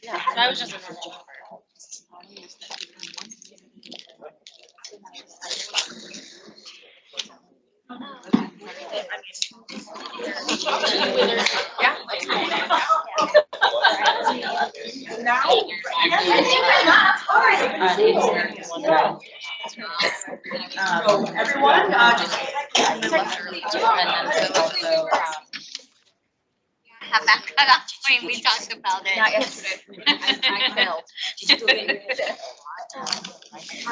Yeah, I was just a everyone, have that cut off point. We talked about it. Not yesterday. I failed.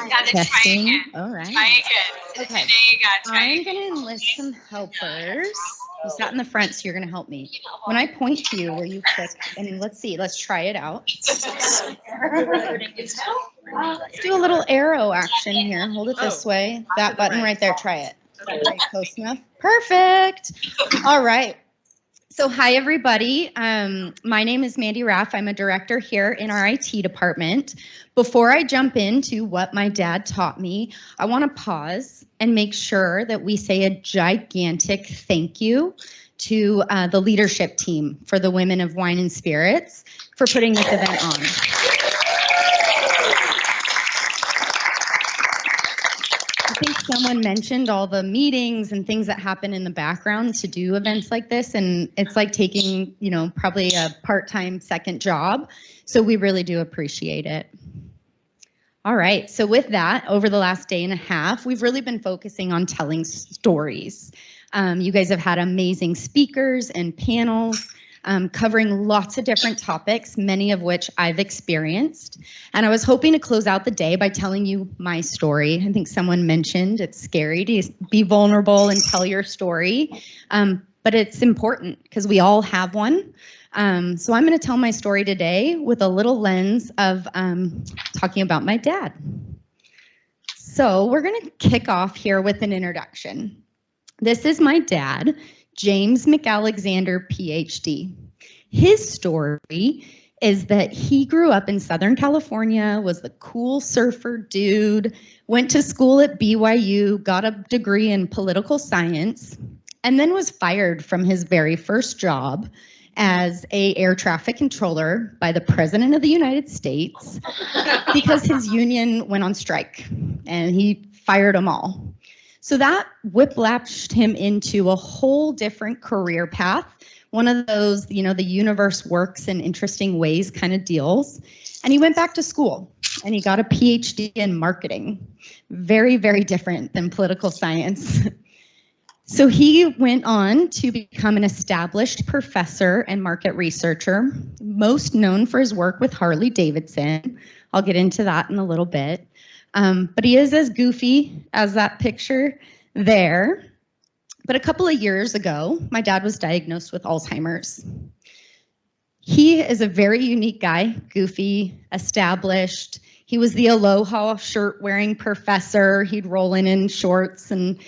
Gotta try Testing. again. All right. Try again. Okay. Today you gotta try I'm again. going to enlist some helpers. You sat in the front, so you're going to help me. When I point to you where you click, and let's see, let's try it out. Let's do a little arrow action here. Hold it this way. That button right there, try it. Right, close enough. Perfect. All right. So hi, everybody. My name is Mandy Raff. I'm a director here in our IT department. Before I jump into what my dad taught me, I want to pause and make sure that we say a gigantic thank you to the leadership team for the Women of Wine and Spirits for putting this event on. I think someone mentioned all the meetings and things that happen in the background to do events like this, and it's like taking, probably a part-time second job. So we really do appreciate it. All right, so with that, over the last day and a half, we've really been focusing on telling stories. You guys have had amazing speakers and panels covering lots of different topics, many of which I've experienced. And I was hoping to close out the day by telling you my story. I think someone mentioned it's scary to be vulnerable and tell your story, but it's important because we all have one. So I'm going to tell my story today with a little lens of talking about my dad. So we're going to kick off here with an introduction. This is my dad, James McAlexander, PhD. His story is that he grew up in Southern California, was the cool surfer dude, went to school at BYU, got a degree in political science, and then was fired from his very first job as an air traffic controller by the President of the United States because his union went on strike and he fired them all. So that whiplashed him into a whole different career path. One of those, the universe works in interesting ways kind of deals. And he went back to school and he got a PhD in marketing. Very, very different than political science. So he went on to become an established professor and market researcher, most known for his work with Harley Davidson. I'll get into that in a little bit. But he is as goofy as that picture there. But a couple of years ago, my dad was diagnosed with Alzheimer's. He is a very unique guy, goofy, established. He was the Aloha shirt wearing professor. He'd roll in shorts and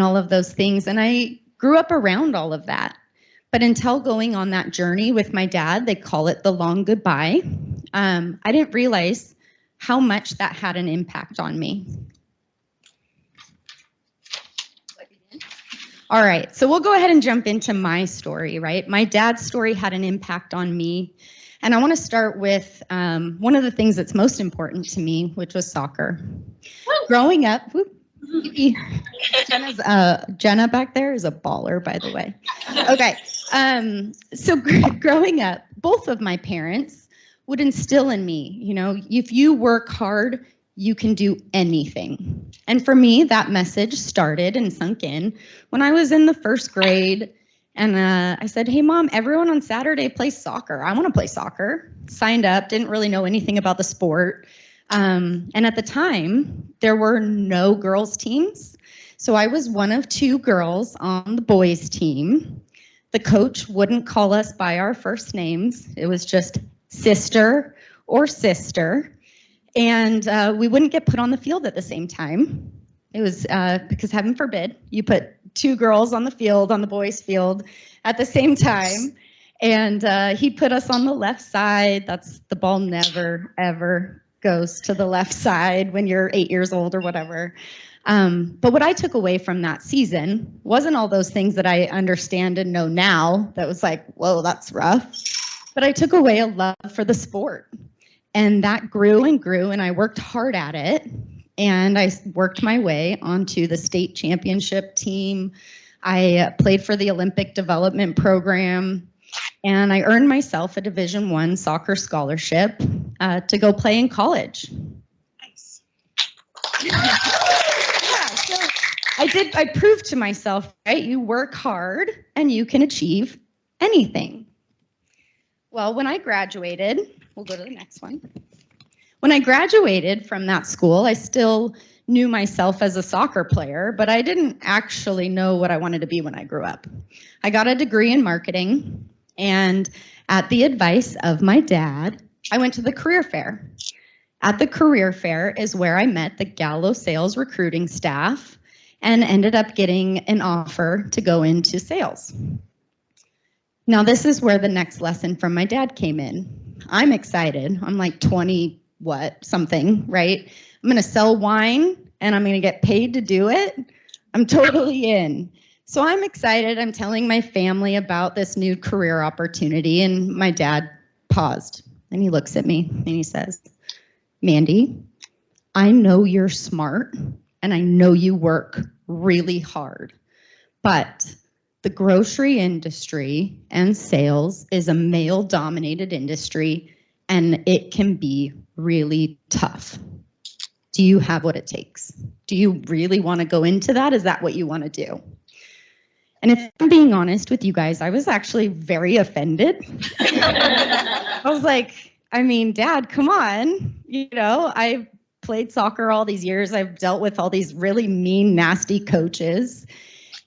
all of those things. And I grew up around all of that. But until going on that journey with my dad, they call it the long goodbye, I didn't realize how much that had an impact on me. All right, so we'll go ahead and jump into my story, right? My dad's story had an impact on me. And I want to start with one of the things that's most important to me, which was soccer. Growing up, Jenna back there is a baller, by the way. Okay, so growing up, both of my parents would instill in me, if you work hard, you can do anything. And for me, that message started and sunk in when I was in the first grade. And I said, hey, Mom, everyone on Saturday plays soccer. I want to play soccer. Signed up, didn't really know anything about the sport. And at the time, there were no girls' teams. So I was one of two girls on the boys' team. The coach wouldn't call us by our first names. It was just sister or sister. And we wouldn't get put on the field at the same time. It was because heaven forbid you put two girls on the field, on the boys' field at the same time. And he put us on the left side. The ball never, ever goes to the left side when you're 8 years old or whatever. But what I took away from that season wasn't all those things that I understand and know now that was like, whoa, that's rough. but I took away a love for the sport. And that grew and grew, and I worked hard at it. And I worked my way onto the state championship team. I played for the Olympic Development Program, and I earned myself a Division I soccer scholarship to go play in college. Nice. Yeah, so I proved to myself, right? You work hard and you can achieve anything. Well, when I graduated, we'll go to the next one. When I graduated from that school, I still knew myself as a soccer player, but I didn't actually know what I wanted to be when I grew up. I got a degree in marketing, and at the advice of my dad, I went to the career fair. At the career fair is where I met the Gallo sales recruiting staff and ended up getting an offer to go into sales. Now, this is where the next lesson from my dad came in. I'm excited. I'm like 20 something, right? I'm going to sell wine and I'm going to get paid to do it. I'm totally in. So I'm excited. I'm telling my family about this new career opportunity, and my dad paused and he looks at me and he says, Mandy, I know you're smart and I know you work really hard, but the grocery industry and sales is a male-dominated industry, and it can be really tough. Do you have what it takes? Do you really want to go into that? Is that what you want to do? And if I'm being honest with you guys, I was actually very offended. I was like, I mean, Dad, come on. You know, I've played soccer all these years. I've dealt with all these really mean, nasty coaches.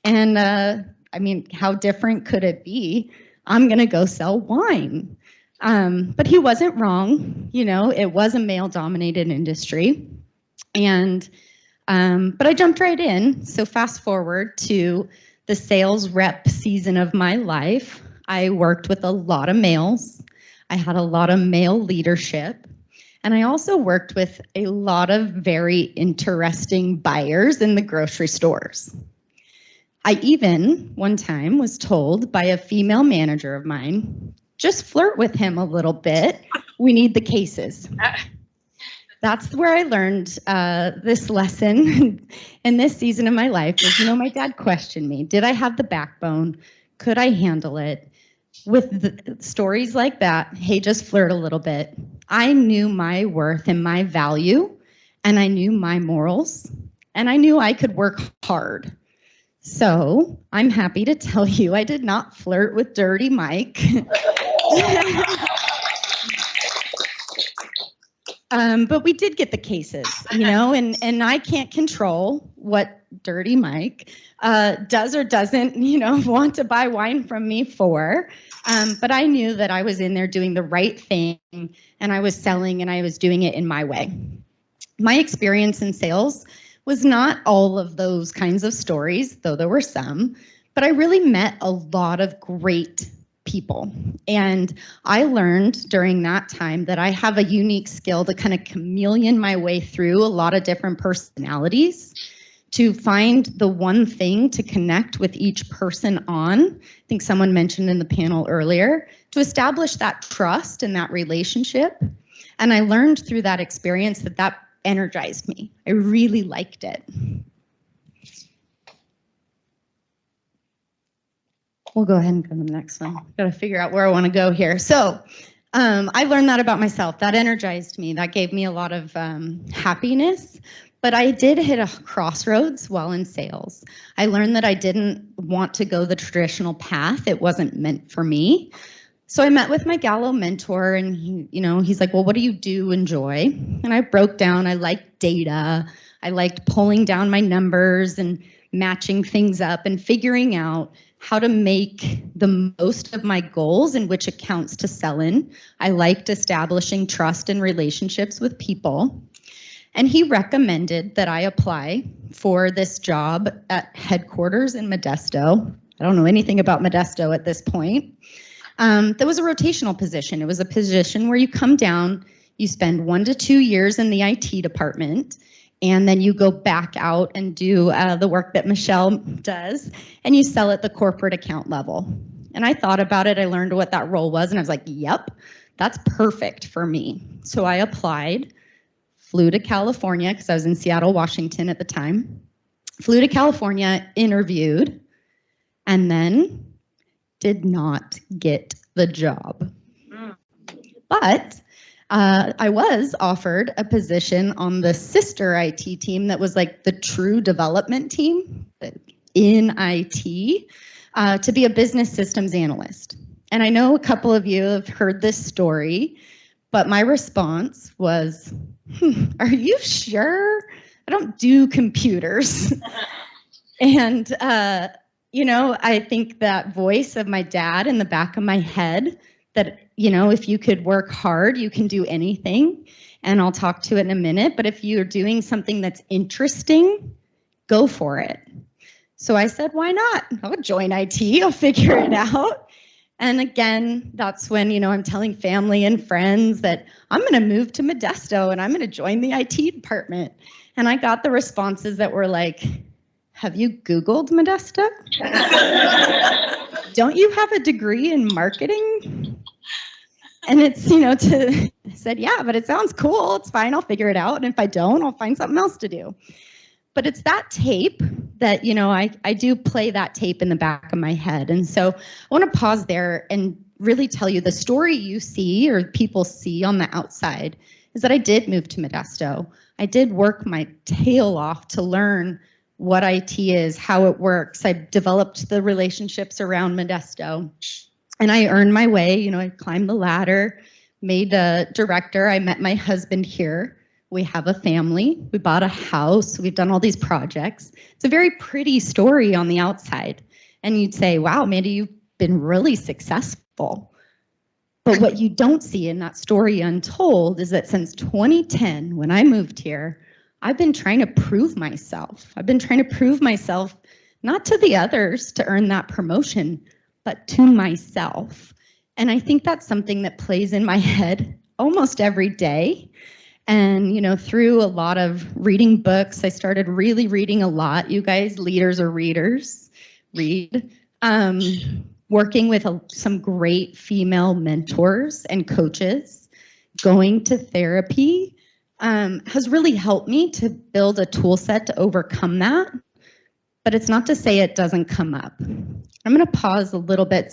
And I mean, how different could it be? I'm going to go sell wine. But he wasn't wrong. You know, it was a male-dominated industry. And but I jumped right in. So fast forward to the sales rep season of my life. I worked with a lot of males. I had a lot of male leadership. And I also worked with a lot of very interesting buyers in the grocery stores. I even, one time, was told by a female manager of mine, just flirt with him a little bit. We need the cases. That's where I learned this lesson in this season of my life. Was, you know, my dad questioned me. Did I have the backbone? Could I handle it? With the stories like that, hey, just flirt a little bit. I knew my worth and my value, and I knew my morals, and I knew I could work hard. So I'm happy to tell you I did not flirt with Dirty Mike. But we did get the cases, you know, and I can't control what Dirty Mike does or doesn't, you know, want to buy wine from me for. But I knew that I was in there doing the right thing, and I was selling, and I was doing it in my way. My experience in sales was not all of those kinds of stories, though there were some, but I really met a lot of great people. And I learned during that time that I have a unique skill to kind of chameleon my way through a lot of different personalities to find the one thing to connect with each person on. I think someone mentioned in the panel earlier, to establish that trust and that relationship. And I learned through that experience that that energized me. I really liked it. We'll go ahead and go to the next one. Got to figure out where I want to go here. So I learned that about myself. That energized me. That gave me a lot of happiness. But I did hit a crossroads while in sales. I learned that I didn't want to go the traditional path. It wasn't meant for me. So I met with my Gallo mentor, and he's like, well, what do you enjoy? And I broke down, I liked data. I liked pulling down my numbers and matching things up and figuring out how to make the most of my goals and which accounts to sell in. I liked establishing trust and relationships with people. And he recommended that I apply for this job at headquarters in Modesto. I don't know anything about Modesto at this point. That was a rotational position. It was a position where you come down, you spend 1 to 2 years in the IT department, and then you go back out and do the work that Michelle does, and you sell at the corporate account level. And I thought about it. I learned what that role was, and I was like, yep, that's perfect for me. So I applied, flew to California because I was in Seattle, Washington at the time. Flew to California, interviewed, and then did not get the job. But I was offered a position on the sister IT team that was like the true development team in IT to be a business systems analyst. And I know a couple of you have heard this story, but my response was, are you sure? I don't do computers. And, I think that voice of my dad in the back of my head that, if you could work hard, you can do anything. And I'll talk to it in a minute. But if you're doing something that's interesting, go for it. So I said, why not? I'll join IT. I'll figure it out. And again, that's when, I'm telling family and friends that I'm going to move to Modesto and I'm going to join the IT department. And I got the responses that were like, have you Googled Modesto? Don't you have a degree in marketing? And it's, I said, yeah, but it sounds cool. It's fine. I'll figure it out. And if I don't, I'll find something else to do. But it's that tape that, I do play that tape in the back of my head. And so I want to pause there and really tell you the story you see or people see on the outside is that I did move to Modesto. I did work my tail off to learn what IT is, how it works. I developed the relationships around Modesto. And I earned my way. I climbed the ladder, made a director. I met my husband here. We have a family. We bought a house. We've done all these projects. It's a very pretty story on the outside. And you'd say, wow, Mandy, you've been really successful. But what you don't see in that story untold is that since 2010, when I moved here, I've been trying to prove myself. I've been trying to prove myself, not to the others to earn that promotion, but to myself. And I think that's something that plays in my head almost every day. And, through a lot of reading books, I started really reading a lot. You guys, leaders or readers, read. Working with some great female mentors and coaches, going to therapy has really helped me to build a tool set to overcome that. But it's not to say it doesn't come up. I'm going to pause a little bit.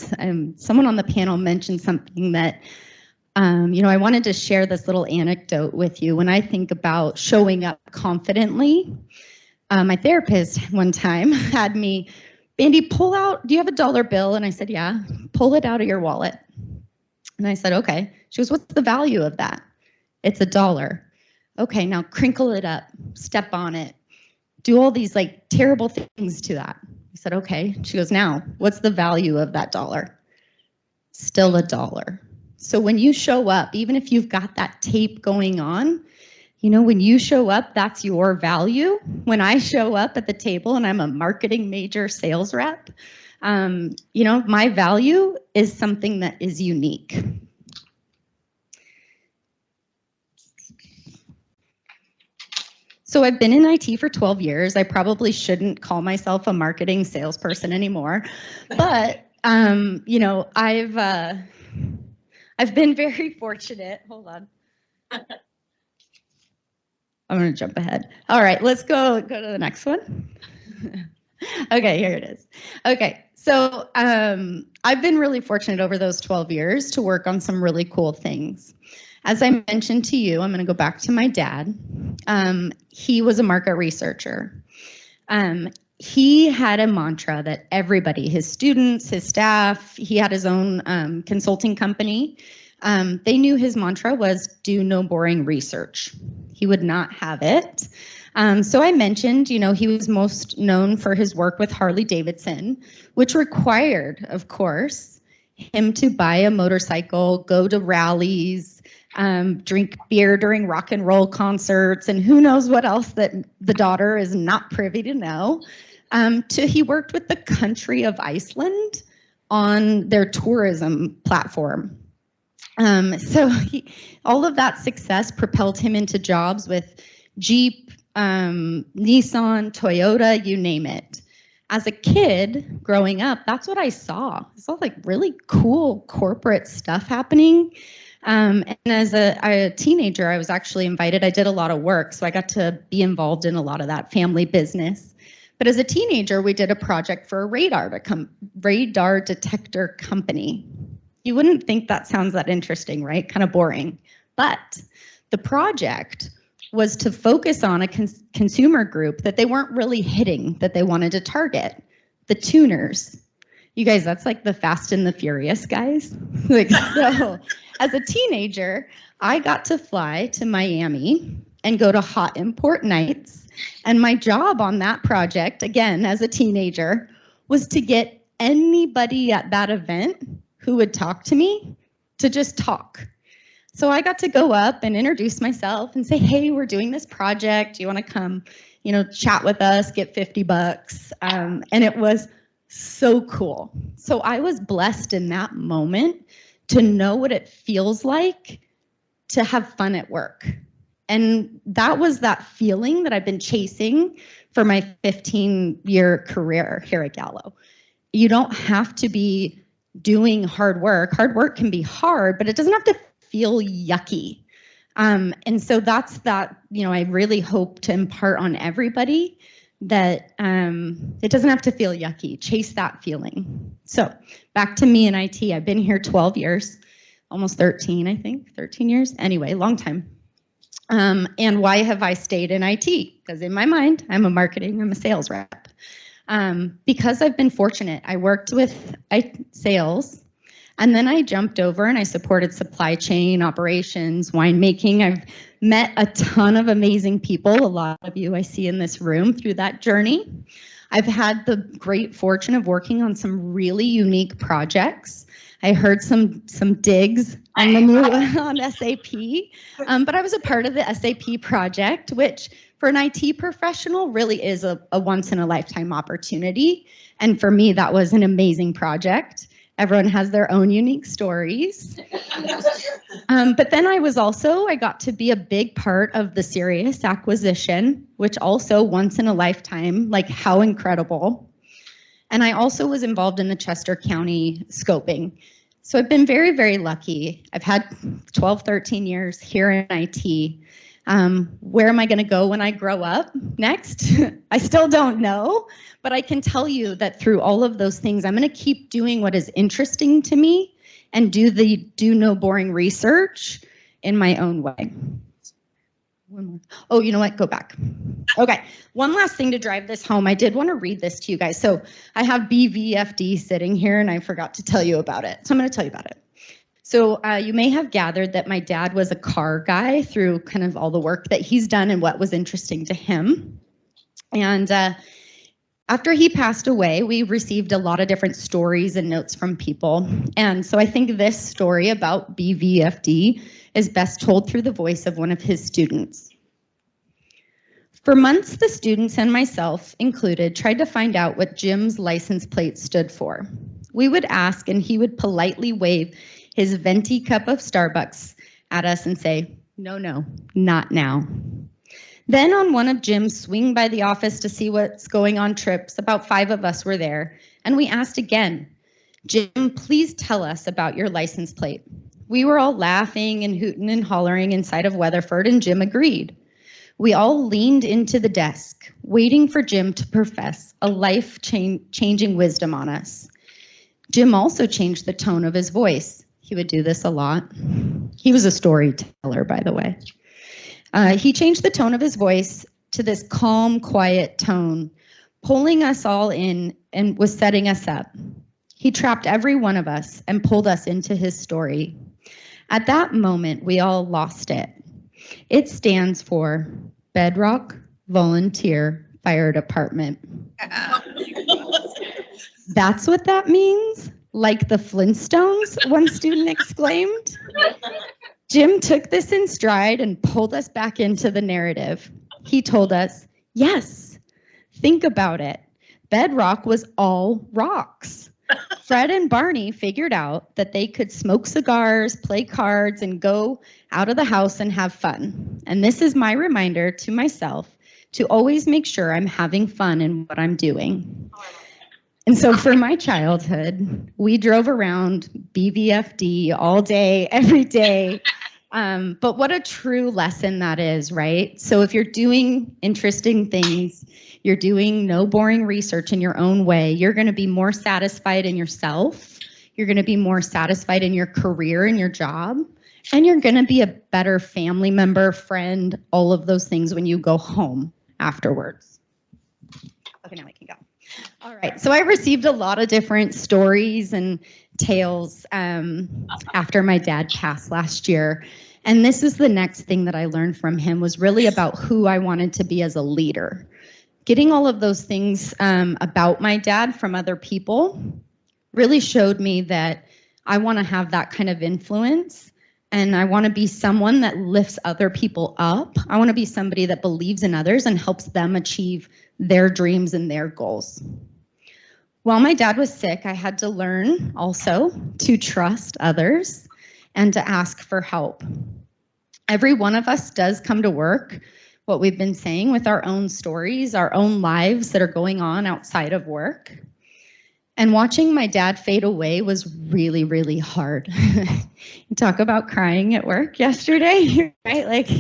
Someone on the panel mentioned something that I wanted to share this little anecdote with you. When I think about showing up confidently, my therapist one time had me, Mandy, pull out, do you have a dollar bill? And I said, yeah, pull it out of your wallet. And I said, okay. She goes, what's the value of that? It's $1. Okay, now crinkle it up, step on it, do all these like terrible things to that. I said, okay. She goes, now, what's the value of that dollar? Still $1. So when you show up, even if you've got that tape going on, when you show up, that's your value. When I show up at the table and I'm a marketing major sales rep, my value is something that is unique. So I've been in IT for 12 years. I probably shouldn't call myself a marketing salesperson anymore, but I've been very fortunate. Hold on. I'm going to jump ahead. All right, let's go to the next one. Okay, here it is. Okay, so I've been really fortunate over those 12 years to work on some really cool things. As I mentioned to you, I'm going to go back to my dad. He was a market researcher. He had a mantra that everybody, his students, his staff, he had his own consulting company. They knew his mantra was do no boring research. He would not have it. So I mentioned, he was most known for his work with Harley Davidson, which required, of course, him to buy a motorcycle, go to rallies, drink beer during rock and roll concerts, and who knows what else that the daughter is not privy to know. He worked with the country of Iceland on their tourism platform. All of that success propelled him into jobs with Jeep, Nissan, Toyota, you name it. As a kid growing up, that's what I saw. I saw like really cool corporate stuff happening. And as a teenager, I was actually invited. I did a lot of work, so I got to be involved in a lot of that family business. But as a teenager, we did a project for a radar detector company. You wouldn't think that sounds that interesting, right? Kind of boring. But the project was to focus on a consumer group that they weren't really hitting, that they wanted to target, the tuners. You guys, that's like the Fast and the Furious guys. Like, so as a teenager, I got to fly to Miami and go to hot import nights. And my job on that project, again, as a teenager, was to get anybody at that event who would talk to me to just talk. So I got to go up and introduce myself and say, hey, we're doing this project. Do you want to come, chat with us, get $50? And it was so cool. So I was blessed in that moment to know what it feels like to have fun at work. And that was that feeling that I've been chasing for my 15-year career here at Gallo. You don't have to be doing hard work. Hard work can be hard, but it doesn't have to feel yucky. And so that's that, I really hope to impart on everybody that it doesn't have to feel yucky. Chase that feeling. So back to me in IT. I've been here 12 years, almost 13, I think, 13 years. Anyway, long time. And why have I stayed in IT? Because in my mind, I'm a sales rep. Because I've been fortunate. I worked with sales, and then I jumped over and I supported supply chain, operations, winemaking. I've met a ton of amazing people, a lot of you I see in this room through that journey. I've had the great fortune of working on some really unique projects. I heard some digs on the new on SAP, but I was a part of the SAP project, which for an IT professional really is a once in a lifetime opportunity. And for me, that was an amazing project. Everyone has their own unique stories. But then I got to be a big part of the Sirius acquisition, which also once in a lifetime, like how incredible. And I also was involved in the Chester County scoping. So I've been very, very lucky. I've had 12, 13 years here in IT. Where am I going to go when I grow up next? I still don't know, but I can tell you that through all of those things, I'm going to keep doing what is interesting to me and do no boring research in my own way. One more. Oh, you know what? Go back. Okay. One last thing to drive this home. I did want to read this to you guys. So I have BVFD sitting here and I forgot to tell you about it. So I'm going to tell you about it. So you may have gathered that my dad was a car guy through kind of all the work that he's done and what was interesting to him. And after he passed away, we received a lot of different stories and notes from people. And so I think this story about BVFD is best told through the voice of one of his students. For months, the students and myself included tried to find out what Jim's license plate stood for. We would ask and he would politely wave his venti cup of Starbucks at us and say, no, not now. Then on one of Jim's swing by the office to see what's going on trips, about 5 of us were there, and we asked again, Jim, please tell us about your license plate. We were all laughing and hooting and hollering inside of Weatherford, and Jim agreed. We all leaned into the desk, waiting for Jim to profess a life-changing wisdom on us. Jim also changed the tone of his voice. He would do this a lot. He was a storyteller, by the way. He changed the tone of his voice to this calm, quiet tone, pulling us all in and was setting us up. He trapped every one of us and pulled us into his story. At that moment, we all lost it. It stands for Bedrock Volunteer Fire Department. That's what that means? Like the Flintstones, one student exclaimed. Jim took this in stride and pulled us back into the narrative. He told us, yes, think about it. Bedrock was all rocks. Fred and Barney figured out that they could smoke cigars, play cards, and go out of the house and have fun. And this is my reminder to myself to always make sure I'm having fun in what I'm doing. And so for my childhood, we drove around BVFD all day, every day. But what a true lesson that is, right? So if you're doing interesting things, you're doing no boring research in your own way, you're going to be more satisfied in yourself. You're going to be more satisfied in your career and your job. And you're going to be a better family member, friend, all of those things when you go home afterwards. Okay, now I can go. All right, so I received a lot of different stories and tales after my dad passed last year. And this is the next thing that I learned from him, was really about who I wanted to be as a leader. Getting all of those things about my dad from other people really showed me that I want to have that kind of influence, and I want to be someone that lifts other people up. I want to be somebody that believes in others and helps them achieve their dreams and their goals. While my dad was sick, I had to learn also to trust others and to ask for help. Every one of us does come to work, what we've been saying, with our own stories, our own lives that are going on outside of work. And watching my dad fade away was really, really hard. You talk about crying at work yesterday, right? Like,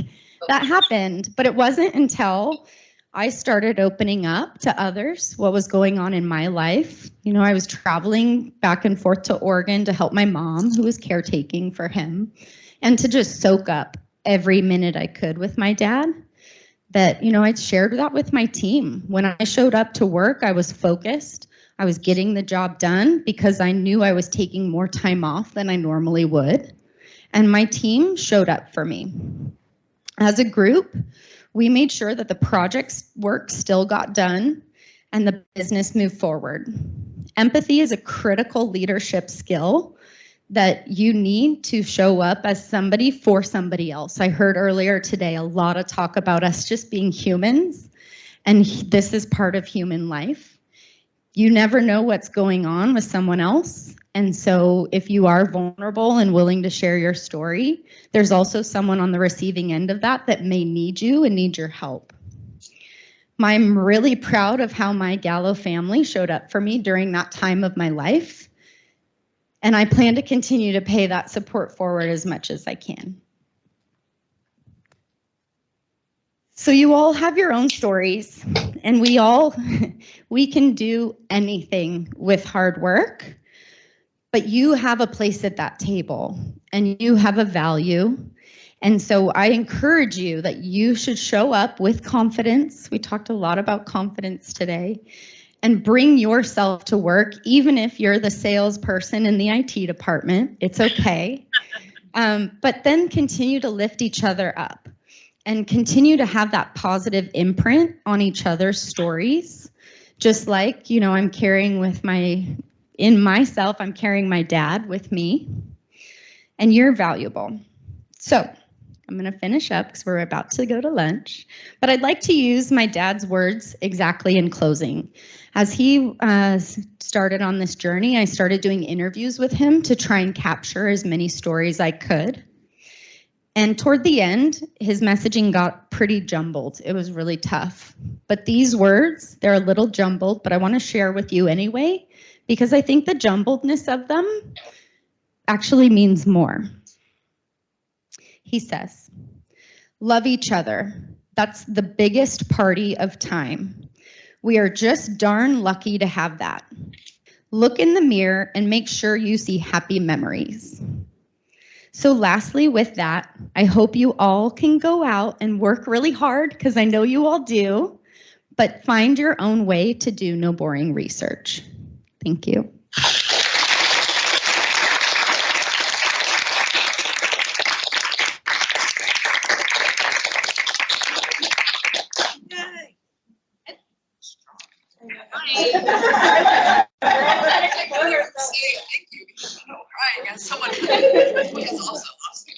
that happened. But it wasn't until I started opening up to others what was going on in my life. You know, I was traveling back and forth to Oregon to help my mom, who was caretaking for him, and to just soak up every minute I could with my dad. That, you know, I shared that with my team. When I showed up to work, I was focused. I was getting the job done because I knew I was taking more time off than I normally would. And my team showed up for me. As a group, we made sure that the project's work still got done and the business moved forward. Empathy is a critical leadership skill that you need to show up as somebody for somebody else. I heard earlier today a lot of talk about us just being humans, and this is part of human life. You never know what's going on with someone else. And so if you are vulnerable and willing to share your story, there's also someone on the receiving end of that that may need you and need your help. I'm really proud of how my Gallo family showed up for me during that time of my life. And I plan to continue to pay that support forward as much as I can. So you all have your own stories, and we can do anything with hard work, but you have a place at that table and you have a value. And so I encourage you that you should show up with confidence. We talked a lot about confidence today, and bring yourself to work, even if you're the salesperson in the IT department. It's okay. But then continue to lift each other up and continue to have that positive imprint on each other's stories. Just like, you know, I'm carrying I'm carrying my dad with me, and you're valuable. So I'm going to finish up because we're about to go to lunch, but I'd like to use my dad's words exactly in closing. As he started on this journey, I started doing interviews with him to try and capture as many stories I could. And toward the end, his messaging got pretty jumbled. It was really tough. But these words, they're a little jumbled, but I want to share with you anyway, because I think the jumbledness of them actually means more. He says, "Love each other. That's the biggest party of time. We are just darn lucky to have that. Look in the mirror and make sure you see happy memories." So lastly, with that, I hope you all can go out and work really hard, because I know you all do, but find your own way to do no boring research. Thank you. Crying as someone who is also lost.